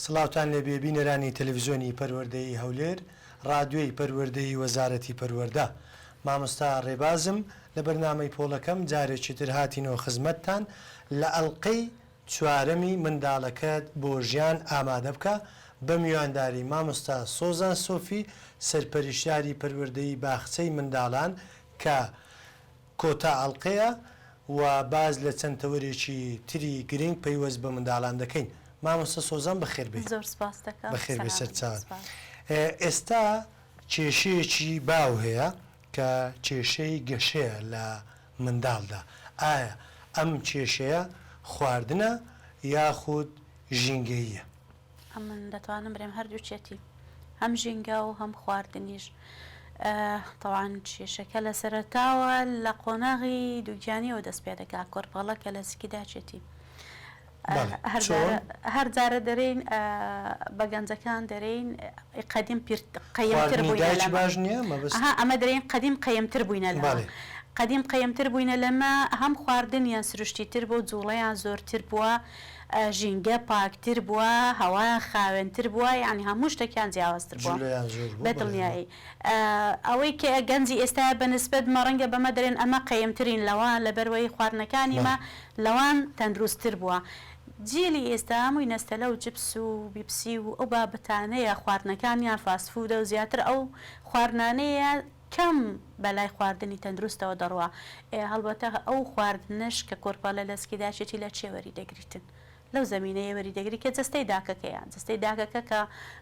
سڵاوتان لێبێ بینەرانی تەلەڤیزیۆنی پەروەردەیی هەولێر، ڕادیۆی پەروەردەیی وەزارەتی پەروەردە. مامۆستا ڕێبازم لە بەرنامەی پۆڵەکەم جارێکی تر هاتینەوە خزمەتتان لە ئەڵقەی چوارەمی منداڵەکەت بۆ ژیان ئامادە بکە بە میوانداری مامۆستا سۆزان سۆفی، سەرپەرشتیاری پەروەردەیی باخچەی منداڵان کە کۆتا ئەڵقەیە و باز لە چەند تەوەرێکی تری گرنگ پەیوەست بە منداڵان دەکەین. مامۆستا سۆزان بەخێر بێت. زۆر سپاس دەکەم. بەخێر بێ سەرچاوت. ئێستا کێشەیەکی باو هەیە کە کێشەی گەشەیە لە منداڵدا. ئایا ئەم کێشەیە خواردنە یاخود ژینگەییە؟ من دەتوانم بڵێم هەردووچێتی، هەم ژینگە و هەم خواردنیش. تەوان کێشەکە لە سەرەتاوە لە قۆناغی دووگیانیەوە دەست پێ دەکات، کۆرپەڵە کە لە زیکی داچێتی. هەر جارە دەرەین بە گەنجەکان دەرەین قەدیم قەیمتر بووینە باش نییە ئەمە دەرەین قەدیم قەیمتر بووینە لە قەدیم قەیمتر بووینە لەمە هەم خواردنیان سروشتیتر بۆ جوڵەیان زۆرتر بووە، ژینگە پاکتر بووە، هەوایان خاوێنتر بووە، یعنی هەموو شتێکیان جیاوازتر بووە بەدڵنیایی. ئەوەی کە گەنجی ئێستا بەنسبەت مەڕەنگە بەمە دەرێن ئەمە قەیمترین لەوان لە بەروەی خواردنەکانیمە لەوان تەندروستتر بووە. جیلی ئێستا هەمووی نەستەلە و جپس و بیپسی و ئەو بابەتانەیە خواردنەکانیان فاسفودە و زیاتر ئەو خواردنانەیە کەم بەلای خواردنی تەندروستەوە دەڕوە. هەڵبەتە ئەو خواردنش کە کۆرپەڵە لەسکی داچێتی لە چێوەری دەگریتن، لەو زەمینەیە وەری دەگری کە جستەی داکەکەیان جستەی داکەکە کە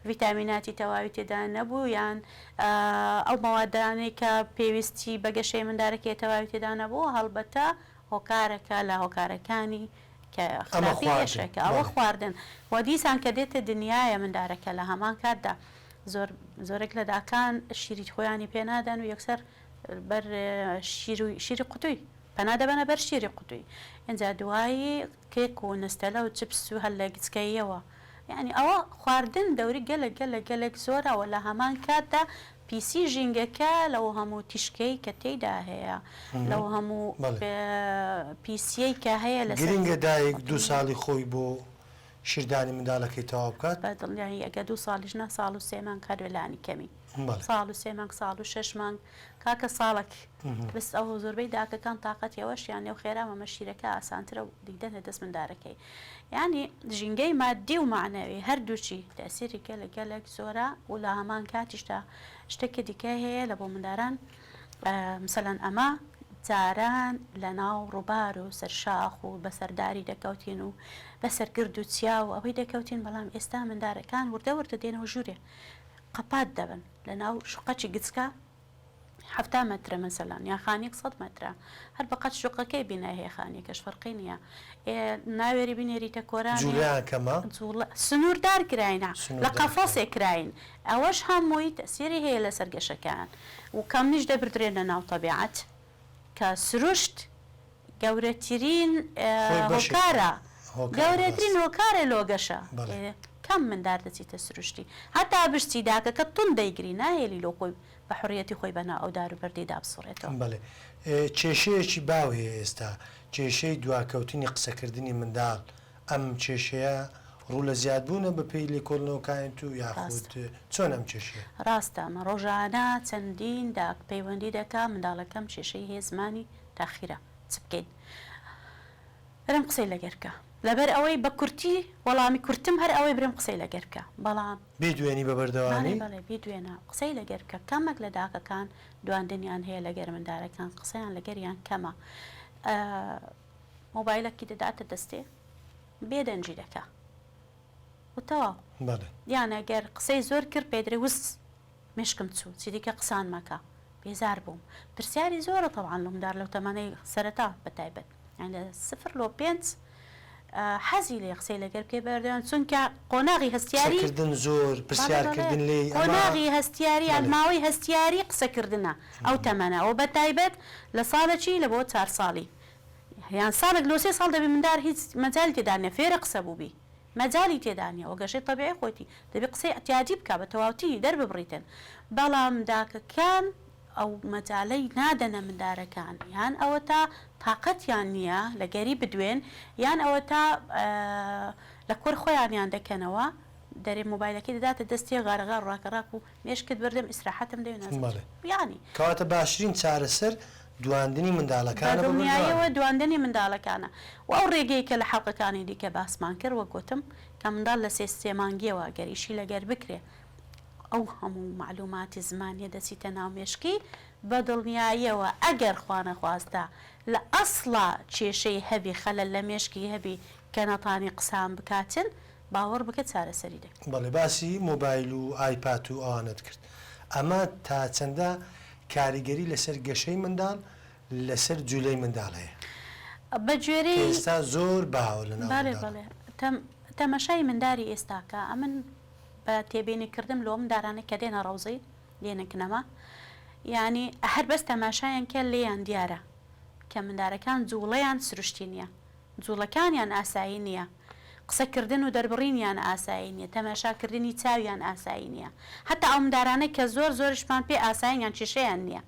ڤیتامیناتی تەواوی تێدا نەبوو، یان ئەو مەوادانەی کە پێویستی بە گەشەی مندارەکەی تەواوی تێدا نەبوو، هەڵبەتە هۆکارەکە لە هۆکارەکانی کە خراپیشەکە ئەوە خواردن و دیسان کە دێتە دنیاە مندارەکە لە هەمان کاتدا زۆرێک لە داکان شیری خۆیانی پێنادەن و یەکسەر بەر شیری قوتووی پەنادەبەنە بەر شیری قوتووی. ئەجا دوایی کێک و نستەلە و چپس و هەر لە گچکەیەوە، یعنی ئەوە خواردن دەوری گەلک زۆرەوە لە هەمان کاتدا پیسی ژینگەکە لەو هەموو تیشکەی کە تێیدا هەیە، لەو هەموو پیسیەی کە هەیە لە گرنگە دایک 2 ساڵی خۆی بۆ شیردانی منداڵەکەی تەواو بکات. بەدڵنیایی ئەگە 2 ساڵیش نە ساڵ و 3 مانگ کاروێلانی کەمی، ساڵ و 3 مانگ، ساڵ و 6 مانگ کاکە ساڵک بس ئەو زۆربەی داکەکان تااقەتەوەشیان نێو خێرامەمە شیرەکە ئاسانترە و دیدەنە دەست مندارەکەی. یعنی ژینگەی مادی و معنەوی هەردووچی تەسیری گەلک زۆرە و لە هەمان کاتیشدا شتێکی دیکە هەیە لە بۆ منداران. مثلەن ئەمە جاران لە ناو ڕووبار و سەرشاخ و بەسەرداری دەکەوتین و بەسەر گرد و چیا و ئەوەی دەکەوتین، بەڵام ئێستا مندارەکان وردە دێنەوە ژوورێ قەپات دەبن لە ناو شوقەچی گچکە 7 مەترە مەسەلان یا خانێک 100 مەترە، هەر بەقەت شوقەکەی بینە هەیە خانێکەش فەرقی نییە. ناوێری بینێریتە کۆرانی سنووردار کراینە لە قەفەسێک کراین، ئەوەش هەمووی تەسیری هەیە لە سەرگەشەکان و کەم نیش دەبردرێنە ناو تەبیعەت کە سروشت گەورەترین هۆکارە، گەورەترین هۆکارە لۆگەشە. کەم مندار دەچیتە سروشتی، هەتا بشتی داکەکە تون دەیگری ناهێلی لۆ خۆی بە حڕیەتی خۆی بەنا ئەو دار و بەردەی دابسڕێتەوە. بەڵێ کێشەیەکی باو هەیە ئێستا، کێشەی دواکەوتنی قسەکردنی منداڵ. ئەم کێشەیە ڕوو لە زیادبوونە بە پێی لێکۆڵنەوەکانی تو یاخود چۆن ئەم کێشەیە؟ ڕاستە ئەمە ڕۆژانە چەندین داک پەیوەندی دەکا منداڵەکەم کێشەی هەیە زمانی تاخیرە چ بکەین؟ برم قسەی لەگەرکە لەبەر ئەوەی بە کورتی وەڵامی کورتم هەر ئەوەی برم قسەی لەگەرکە، بەڵام بیدوێنی بە بەردەوانی بەڵێ بیدوێنە قسەی لەگەرکە. کەمێک لە داکەکان دواندنیان هەیە لەگەر مندارەکان قسەیان لەگەریان کەمە. مۆبایلەکی دەداتە دەستێ بێدەنجی دەکە وتەواو، یان ئەگەر قسەی زۆر کرد پێدرێ وست مشکم چوو چی دیکە قسان مەکە، بێزار بووم. پرسیاری زۆرە تەواان لە مندار لەو تەمانەی سەرەتا بەتایبەت یان لە 0 لۆ 5 حەزی لێ قسەی لەگەر پێ بەردەوان، چونکە قۆناغی هەستیاریکردن زۆر پرسیارکردن لێ قۆناغی هەستیاری ئەلماوەی هەستیاری قسەکردنە ئەو تەمەنەوە بەتایبەت لە ساڵێکی لە بۆ 4 ساڵی یان ساڵێک لۆ 3 ساڵ دەبی مندار هیچ مەجالی تێدانە فێرە قسە بووبی، مەجای تێدانە و گەشەی تەبیعی خۆتی دەبێ قسەی ئەتیادی بکە بە تەواوتی دەرببڕیتن. بەڵام داکەکان ئەو مەجالەی نادەنە مندارەکان، یان ئەوە تا تااقەتیان نییە لەگەری بدوێن، یان ئەوە تا لە کۆر خۆیانیان دەکەنەوە دەرێ مۆبایلەکەی دەداتە دەستی غارەغار ڕاکەڕاک و مێشکت بەردەم ئیسراحەتم دەوێت ینی کەواتە باشترین چارەسەر دواندنی منداڵەکانە دڵنیاییەوە دواندنی منداڵەکانە و ئەو ڕێگەی کە لە حەڵقەکانی دیکە باسمان کرد وە گوتم کە منداڵ لە سێ مانگیەوە گەریشی لەگەر بکرێ ئەو هەموو معلوماتی زمانیە دەچیتە ناو مێشکی بە دڵنیاییەوە ئەگەر خوا نەخوازدا لە ئەسڵا کێشەی هەبی خەلەل لە مێشکی هەبی کە نەتانی قسان بکاتن باوەڕ بکە چارەسەری دەکەن. بەڵێ باسی مۆبایل و ئایپات و ئەوانت کرد ئەمە تا چەندە کاریگەری لەسەر گەشەی منداڵ لەسەر جوولەی منداڵ هەیە بەگوێرەی ئێستا زۆر باوە لە بەڵێ تەمەشای منداری ئێستاکە ئەمن بە تێبینیکردم لۆ مندارانە کە دێنە ڕەوزەی لێنە کنەما ینی هەر بەس تەماشایان کە لێیان دیارە کە مندارەکان جوڵەیان سروشتی نییە جوڵەکانیان ئاسایی نییە قسەکردن و دەربڕینیان ئاسایی نیە تەماشاکردنی چاویان ئاسایی نییە حتا ئەو مندارانەی کە زۆر زۆرشمان پێ ئاساییان کێشەیان نییە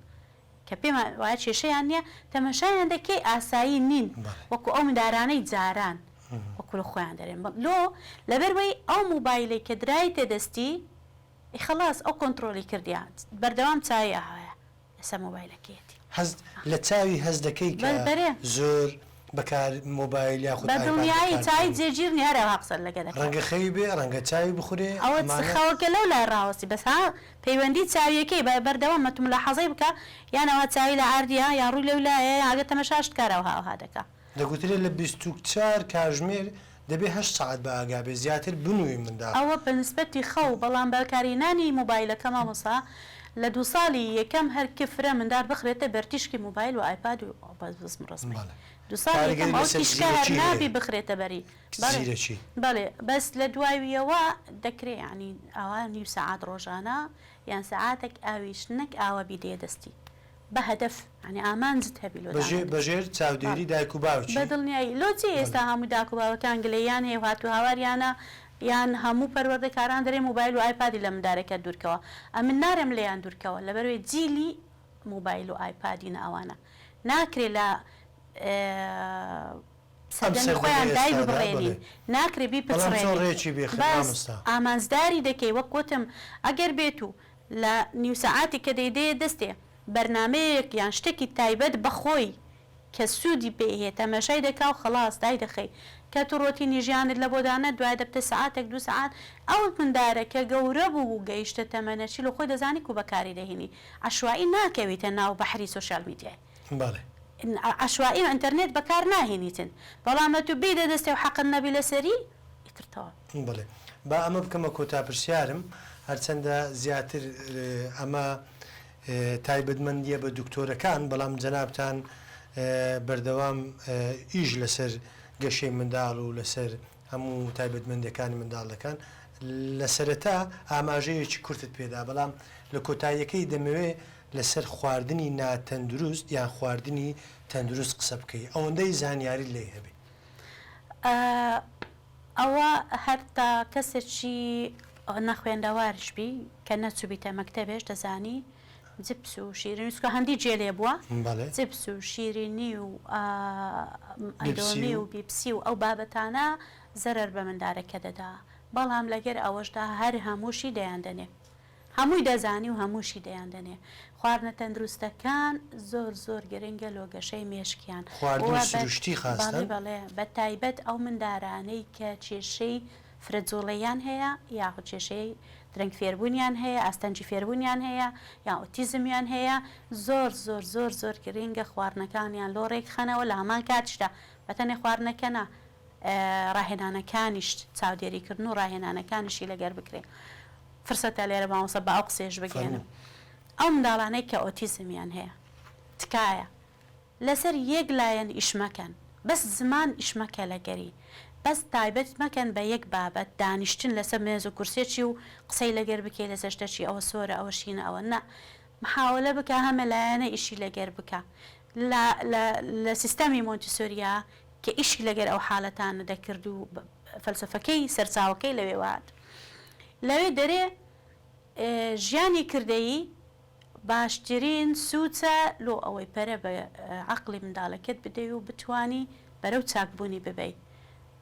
کە پێم وایە کێشەیان نییە تەمەشایان دەکەی ئاسایی نین وەکو ئەو مندارانەی جاران وەکو لە خۆیان دەرێن لۆ لەبەروەی ئەو مۆبایلەی کە درای تێدەستی خلاص ئەو کۆنتترۆلی کردیان بەردەوام چاوی ئاهەیە لەسەر مۆبایلەکەیەتی لە چاوی هەز دەکەی زۆر بەکار مۆبایل یاخود بە دڵنیایی چای جێگیر نیارە هەقسەر لەگە ڕەنگە خەوی بێ ڕەنگە چاوی بخورێ ئەوە خەوەکە لەو لای ڕاوەستی بەسا پەیوەندی چاویەکەی بەردەوام مەتوم لە حەزەی بکە یانەوە چاوی لە ئاردیا یا ڕووی لەو لایە ئاگە تەمەشاشت کارەوە هاوها دەکە دەگوترێت لە 24 کاتژمێر دەبێ 8 ساعت بە ئاگا بێ زیاتر بنووی منداڵ ئەوە بەنسبەتی خەو بەڵام بەکارهێنانی مۆبایلەکە مامۆسا لە 2 ساڵی یەکەم هەر کفرە مندار بخرێتە بەرتیشکی مۆبایل و ئایپاد و بەزم ڕسمی 2 ساڵ یەکەم ئەو تیشکە هەر نابی بخرێتە بەری بەڵێ بەس لە دواییەوە دەکرێت ینی ئەوە نیو سەعات ڕۆژانە یان سەعاتێک ئاویشتنەک ئاوە بیدێ دەستی بە هەدەف ینی ئامانجت هەبی بەژێر چاودێری دایک و باوکی بە دڵنیایی لۆچی ئێستا هەموو داک و باوەکان گلەیان هەیە هاتو هاواریانە یان هەموو پەروەردەکاران دەرێ مۆبایل و ئایپادی لە مندارەکە دوورکەوە ئەمن نارم لێیان دوورکەوە لەبەروێ جیلی مۆبایل و ئایپادینە ئەوانە ناکرێت لە سەدەمی خۆیان دای ببڕێنین ناکرێ بیپچڕێنی ئامانزداری دەکەی وەک گوتم ئەگەر بێت و لە نیو سەعاتی کە دەیدێ دەستێ بەرنمەیەک یان شتێکی تایبەت بەخۆی کە سوودی پێهەیە تەماشای دەکا و خلاص دای دەخەی کە تو ڕۆتینی ژیانت لە بۆدانە دوای دەبتە سەعاتێک 2 سەعات ئەو مندارە کە گەورە بوو و گەیشتە تەمەنەچی لە خۆی دەزانی و بەکاری دەهێنی عشوایی ناکەویتە ناو بەحری سۆشیال میدیای عشوایی و ئینتەرنێت بەکار ناهێنیتن بەڵامە تو بیدە دەستێ و حەقت نەبی لەسەری ئیترتەوە بڵێ با ئەمە بکەمە کۆتا پرسیارم هەرچەندە زیاتر ئەمە تایبەتمەندیە بە دکتۆرەکان بەڵام جەنابتان بەردەوام ئیش لەسەر گەشەی منداڵ و لەسەر هەموو تایبەتمەندەکانی منداڵەکان لە سەرەتا ئاماژەیەکی کورتت پێدا بەڵام لە کۆتاییەکەی دەمەوێت لەسەر خواردنی ناتەندروست یان خواردنی تەندروست قسە بکەی ئەوەندەی زانیاری لێ هەبێ ئەوە هەر تا کەسێکی نەخوێندەوارش بی کە نەچوبیتە مەکتەبێش دەزانی جپس و شیرینی سکە هەندی جێلێ بووە جپس و شیرینی و ئەیدۆمی و بیپسی و ئەو بابەتانە زەرەر بە مندارەکە دەدا بەڵام لەگەر ئەوەشدا هەر هەمووشی دەیاندنێ هەمووی دەزانی و هەمووشی دەیاندنێ خواردنە تەندروستەکان زۆر زۆر گرنگە لۆگەشەی مێشکیان بەڵێ بە تایبەت ئەو مندارانەی کە کێشەی فرەجۆڵەیان هەیە یاخود کێشەی درەنگ فێربوونیان هەیە ئاستەنجی فێربوونیان هەیە یا ئۆتیزمیان هەیە زۆر زۆر زۆر زۆر گرنگە خواردنەکانیان لۆ ڕێک خەنەوە لە هەمان کاتشدا بەتەنێ خواردنەکەنە ڕاهێنانەکانیش چاودێریکردن و ڕاهێنانەکانیشی لەگەر بکرێ فرسەتە لێرە مامۆستا بە ئەو قسێش بگێنم ئەو منداڵانەی کە ئۆتیزمیان هەیە تکایە لەسەر یەک لایەن ئیشمەکەن بەس زمان ئیشمەکە لەگەری بەس تایبەت مەکەن بە یەک بابەت دانیشتن لەسەر مێز و کورسێکی و قسەی لەگەر بکەی لەسەر شتێکی ئەوە سۆرە ئەوە شینە ئەوە نە محاولە بکە هەمە لایەنە ئیشی لەگەر بکە لە سیستەمی مۆنتیسۆریا کە ئیشی لەگەر ئەو حاڵەتانە دەکرد و فەلسفەکەی سەرچاوەکەی لەوێ وات لەوێ دەرێ ژیانی کردەیی باشترین سوچە لۆ ئەوەی پەرە بە عەقڵی منداڵەکەت بدەی و بتوانی بەرەو چاکبوونی ببەی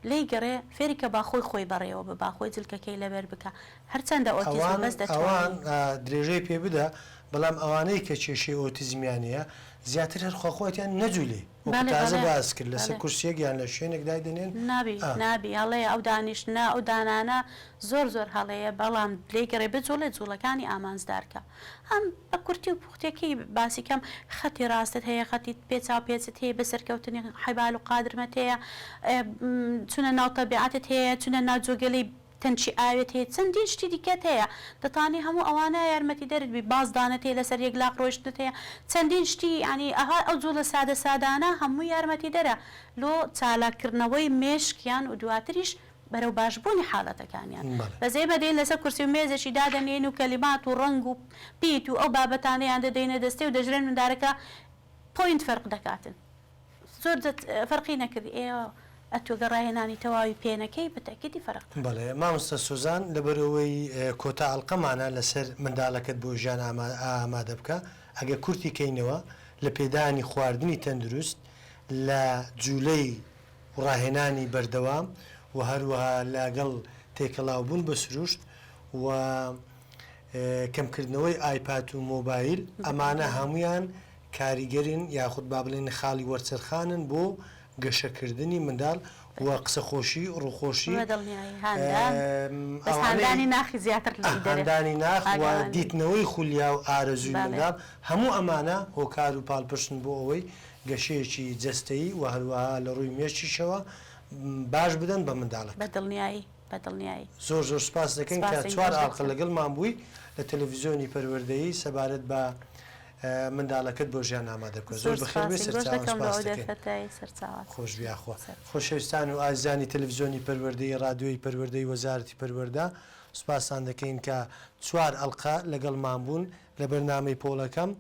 لی گەڕێ فێریکە باخۆی خۆی بەڕێەوە بە باخۆی جلکەکەی لەبەر بکە هەرچەندە ئۆتیزم بەس ئەوان درێژەی پێ بدە بەڵام ئەوانەی کە کێشەی ئۆتیزمیانەیە زیاتر هەر خۆخۆیان نەجوولێ تازە باس کرد لەسەر کورسیەکیان لە شوێنێک دایدێنێن نابی هەڵەیە ئەو دانیشتە ئەو دانانە زۆر هەڵەیە بەڵام لێ گەڕێ بجوڵێ جوڵەکانی ئامانزدارکە هەم بە کورتی و پوختێکی باسیکەم خەتی ڕاستت هەیە خەتی پێچاو پێچت هەیە بەسەرکەوتنی حیبال و قادرمەت هەیە چونە ناو تەبیعەتت هەیە چونە ناو جۆگەلەی تەنچی ئاوێت هەیە چەندین شتی دیکەت هەیە دەتانی هەموو ئەوانە یارمەتی دەربی بازدانت هەیە لەسەر یەک لاق ڕۆیشتت هەیە چەندین شتی ینی ئەها ئەو جوڵە سادانە هەموو یارمەتی دەرە لۆ چالاکردنەوەی مێشکیان و دواتریش بەرەو باشبوونی حاڵەتەکانیان بەزەی بەدەین لەسەر کورسی و مێزێکی دادەنێن و کەلیمات و ڕنگ و پیت و ئەو بابەتانەیان دەدەینە دەستێ و دەژرێن مندارەکە پۆینت فەرق دەکاتن زۆر فەرقی نەکردی ئێوە ئەتۆ گەڕاهێنانی تەواوی پێنەکەی بەتەکیدی فەرق بەڵێ مامۆستا سوزان لەبەرەوەی کۆتا ئەڵقەمانە لەسەر منداڵەکەت بۆ ژیان ئامادە بکە ئەگە کورتی کەینەوە لە پێدانی خواردنی تەندروست لە جوولەی ڕاهێنانی بەردەوام و هەروەها لەگەڵ تێکەڵاوبوون بە سروشت و کەمکردنەوەی ئایپات و مۆبایل ئەمانە هەمویان کاریگەرین یاخود با بڵێن خاڵی وەرچەرخانن بۆ گەشەکردنی منداڵ و قسەخۆشی ڕووخۆشی هەندانی ناخی زیاتر هەندانی ناخ و دیتنەوەی خولیا و ئارەزوی منداڵ هەموو ئەمانە هۆکار و پاڵپشتن بۆ ئەوەی گەشەیەکی جەستەیی و هەروەها لە ڕووی مێشتیشەوە باش بدەن بە منداڵک بەدڵنیایی زۆر سپاس دەکەین کە چوار ئاڵقە لەگەڵمان بووی لە تەلەڤیزیۆنی پەروەردەیی سەبارەت بە منداڵەکەت بۆ ژیان ئامادە بکە زۆر بەخێر بێ خۆش بیاخوا خۆشەویستان و ئازانی تەلەڤیزیۆنی پەروەردەی ڕادیۆی پەروەردەی وەزارەتی پەروەردە سوپاسان دەکەین کە چوار ئەڵقە لەگەڵمان بوون لە بەرنامەی پۆڵەکەم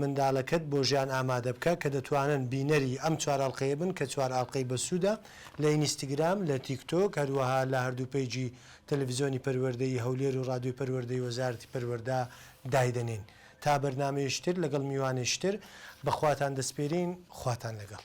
منداڵەکەت بۆ ژیان ئامادە بکە کە دەتوانن بینەری ئەم چوار ئەڵقەیە بن کە چوار ئاڵقەی بەسوودە لە ئینستاگرام لە تیکتۆک هەروەها لە هەردوو پەیجی تەلەڤیزیۆنی پەروەردەی هەولێر و ڕادیۆی پەروەردەی وەزارەتی پەروەردە دایدەنین تا بەرنامەیەشتر لەگەڵ میوانێشتر بەخواتان دەسپێرین خواتان لەگەڵ